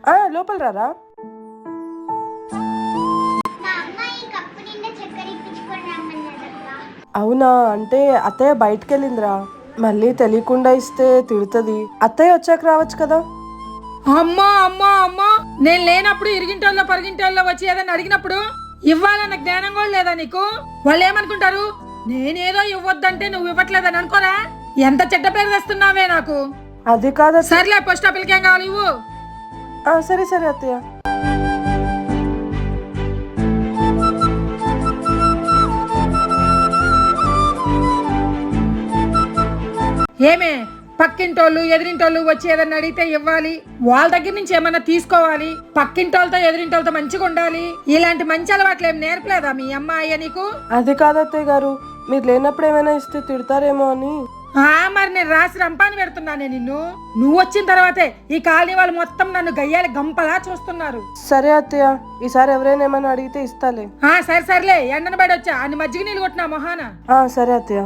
లోపల రారా. అవునా, అంటే అత్తయ్య బయటికి వెళ్ళిందిరా, మళ్ళీ తెలియకుండా ఇస్తే తిడుతుంది. అత్తయ్య వచ్చాక రావచ్చు కదా. అమ్మా అమ్మా అమ్మా, నేను లేనప్పుడు ఇరిగింటోళ్ళలో పరిగింటోళ్ళలో వచ్చి ఏదైనా అడిగినప్పుడు ఇవ్వాలన్న జ్ఞానం కూడా లేదా నీకు? వాళ్ళు ఏమనుకుంటారు, నేనేదో ఇవ్వద్దంటే నువ్వు ఇవ్వట్లేదని అనుకోరా? ఎంత చెడ్డ పేరు తెస్తున్నావే నాకు. అది కాదు. సర్లే, పోస్ట్ ఆఫీస్కి ఏం కావాలి ఇవ్వు. సరే సరే అత్తయ్య. ఏమే, పక్కింటోళ్ళు ఎదిరింటోళ్ళు వచ్చి ఏదన్నా అడిగితే ఇవ్వాలి, వాళ్ళ దగ్గర నుంచి ఏమన్నా తీసుకోవాలి, పక్కింటోళ్ళతో ఎదిరింటోళ్ళతో మంచిగా ఉండాలి, ఇలాంటి మంచి అలవాట్లు ఏం నేర్పలేదా మీ అమ్మాయి నీకు? అది కాదు అత్తయ్య గారు, మీరు లేనప్పుడు ఏమైనా ఇస్తే తిడతారేమో అని. మరి నేను రాసి రంపాని పెడుతున్నానే నిన్ను. నువ్వు వచ్చిన తర్వాతే ఈ కాలనీ వాళ్ళు మొత్తం నన్ను గయ్యాలి గంపలా చూస్తున్నారు. సరే అత్తయ్య, ఈసారి ఎవరైనా ఏమైనా అడిగితే ఇస్తాలే. సరే సర్లే, ఎండను బయట వచ్చా అన్ని మజ్జిగ నీళ్ళు కొట్టినా మొహాన. సరే అత్తయ్య.